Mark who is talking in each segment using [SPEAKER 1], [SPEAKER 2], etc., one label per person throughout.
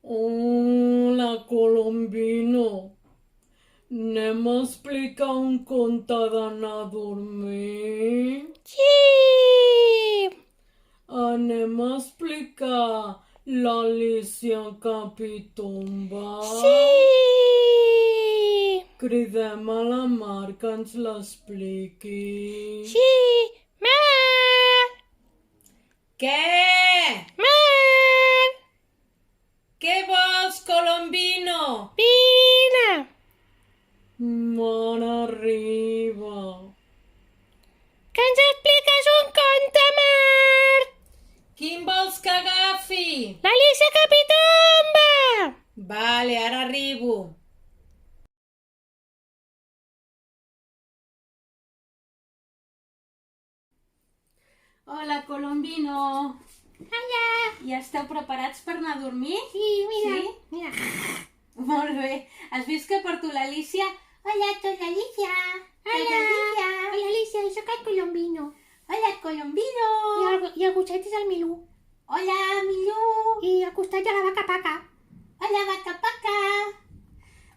[SPEAKER 1] Hola, Colombino. Anem a explicar un conte d'anar a dormir?
[SPEAKER 2] Sí!
[SPEAKER 1] Anem a explicar l'Alicia Capitomba?
[SPEAKER 2] Sí!
[SPEAKER 1] Cridem a la Mar que ens l'expliqui.
[SPEAKER 2] Sí! Mar!
[SPEAKER 3] Què?
[SPEAKER 2] Mar!
[SPEAKER 3] Què vols, Colombino?
[SPEAKER 2] Vine!
[SPEAKER 1] Mar, arriba.
[SPEAKER 2] Que ens expliques un conte, Mar!
[SPEAKER 3] Quin vols que agafi?
[SPEAKER 2] L'Alicia Capitomba!
[SPEAKER 3] Vale, ara arribo.
[SPEAKER 4] Hola, Colombino.
[SPEAKER 2] Hola!
[SPEAKER 4] Ja esteu preparats per anar a dormir?
[SPEAKER 2] Sí, mira,
[SPEAKER 4] Sí?
[SPEAKER 2] mira.
[SPEAKER 4] Molt bé. Has vist que porto l'Alicia?
[SPEAKER 2] Hola, soy Alicia.
[SPEAKER 4] Hola.
[SPEAKER 2] Hola, Alicia, soc el Colombino.
[SPEAKER 4] Hola, Colombino.
[SPEAKER 2] I el gosset és el Milú.
[SPEAKER 4] Hola, Milú.
[SPEAKER 2] I al costat hi ha la vaca Paca.
[SPEAKER 4] Hola, vaca paca.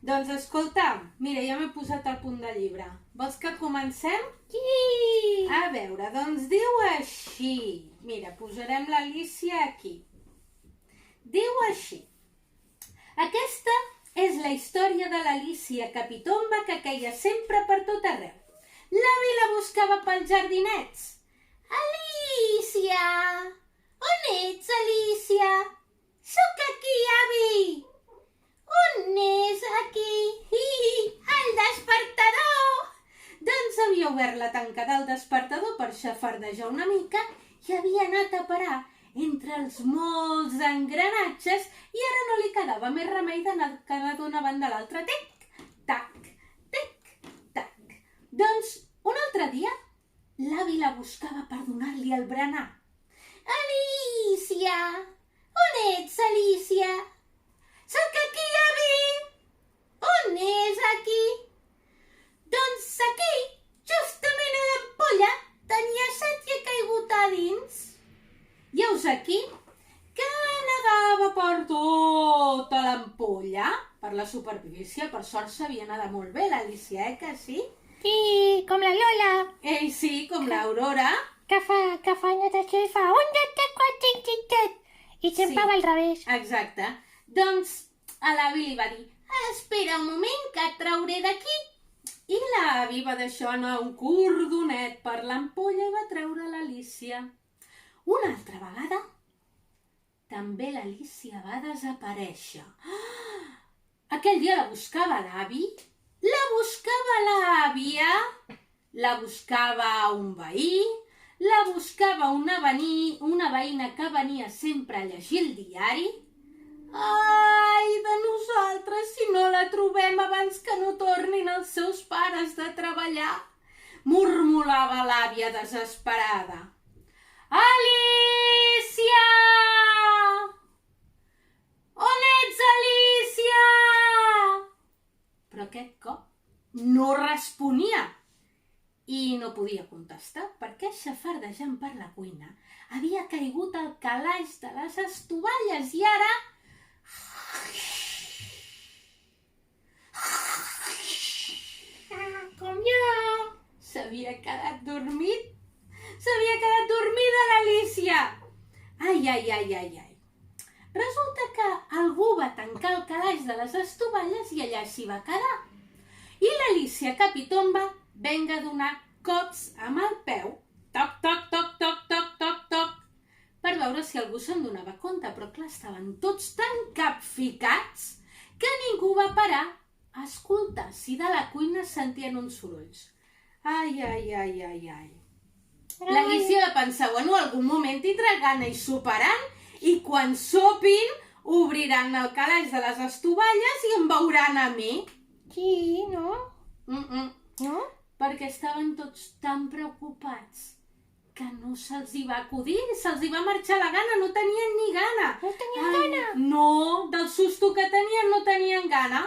[SPEAKER 4] Doncs escolta, mira, ja m'he posat al punt del llibre. Vols que comencem?
[SPEAKER 2] Sí!
[SPEAKER 4] A veure, doncs diu així. Mira, posarem l'Alicia aquí. Diu així. Aquesta és la història de l'Alicia Capitomba que queia sempre per tot arreu. L'avi la buscava pels jardinets. Alicia! On ets, Alicia? Sóc aquí, avi! On és aquí? El despertador! Doncs havia obert la tancada del despertador per xafardejar una mica i havia anat a parar entre els molts engranatges i ara no li quedava més remei d'anar d'una banda a l'altra. Tic, tac, tic, tac. Doncs un altre dia l'avi la buscava per donar-li el berenar. Alicia! On ets, Alicia? Sóc aquí, avi! On és aquí? Doncs aquí, justament a l'ampolla, tenia set i he caigut a dins. I heus aquí que nedava per tota l'ampolla, per la superfície, per sort sabia nedar molt bé l'Alicia, que sí?
[SPEAKER 2] Sí, com la Lola,
[SPEAKER 4] Ei, sí, com l'Aurora.
[SPEAKER 2] que fa natació i fa 1, 2, 3, 4, 5, 6, 7. I sempre
[SPEAKER 4] Sí.
[SPEAKER 2] va al revés.
[SPEAKER 4] Exacte. Doncs a l'avi li va dir, espera un moment que et trauré d'aquí. I l'avi va deixar anar un cordonet per l'ampolla i va treure l'Alicia. Una altra vegada, també l'Alicia va desaparèixer. Aquell dia la buscava l'avi, la buscava l'àvia, la buscava un veí, la buscava una veïna que venia sempre a llegir el diari. Ai, de nosaltres, si no la trobem abans que no tornin els seus pares de treballar, murmurava l'àvia desesperada. Alicia! On ets, Alicia? Però aquest cop no responia i no podia contestar perquè xafardejant per la cuina havia caigut al calaix de les estovalles i ara...
[SPEAKER 2] Com jo.
[SPEAKER 4] S'havia quedat dormit. S'havia quedat dormida l'Alicia. Ai, ai, ai, ai, ai. Resulta que algú va tancar el calaix de les estovalles i allà s'hi va quedar. I l'Alicia Capitomba venga a donar cops amb el peu. Toc, toc, toc, toc, toc, toc, toc. Per veure si algú se'n donava compte, però clar, estaven tots tan capficats que ningú va parar a escoltar si de la cuina sentien uns sorolls. Ai, ai, ai, ai, ai. L'Alicia va pensar, bueno, algun moment tindrà gana i soparan i quan sopin obriran el calaix de les estovalles i em veuran a mi.
[SPEAKER 2] Sí, no? No?
[SPEAKER 4] Perquè estaven tots tan preocupats que no se'ls hi va acudir, se'ls hi va marxar la gana, no tenien ni gana.
[SPEAKER 2] No tenien gana?
[SPEAKER 4] No, del susto que tenien no tenien gana.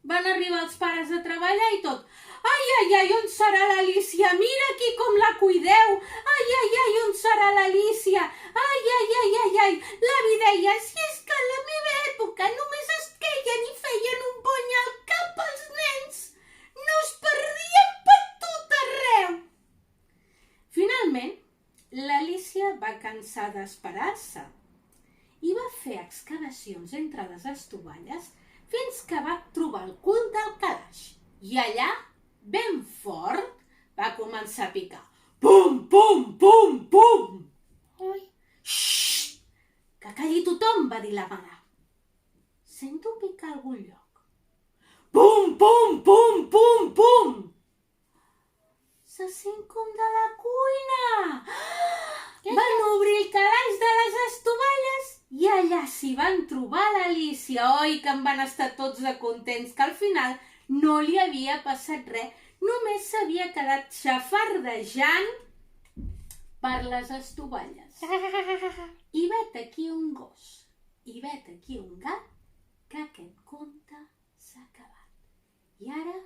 [SPEAKER 4] Van arribar els pares a treballar i tot. Ai, ai, ai, on serà l'Alicia? Mira aquí com la cuideu. Ai, ai, ai, on serà l'Alicia? Ai, ai, ai, ai, ai. L'avi deia, si és que en la meva època començar a desesperar-se i va fer excavacions entre les estovalles fins que va trobar el cul del calaix. I allà, ben fort, va començar a picar. Pum, pum, pum, pum!
[SPEAKER 2] Ui,
[SPEAKER 4] Xxxt! Que calli tothom, va dir la mare. Sento picar a algun lloc. Pum, pum, pum, pum, pum! Se sent com de la cuina! Van obrir el calaix de les estovalles i allà s'hi van trobar l'Alícia. Oi, que en van estar tots de contents, que al final no li havia passat res, només s'havia quedat xafardejant per les estovalles. I vet aquí un gos, i vet aquí un gat, que aquest conte s'ha acabat. I ara,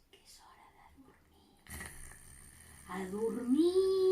[SPEAKER 4] que és hora de dormir. A dormir!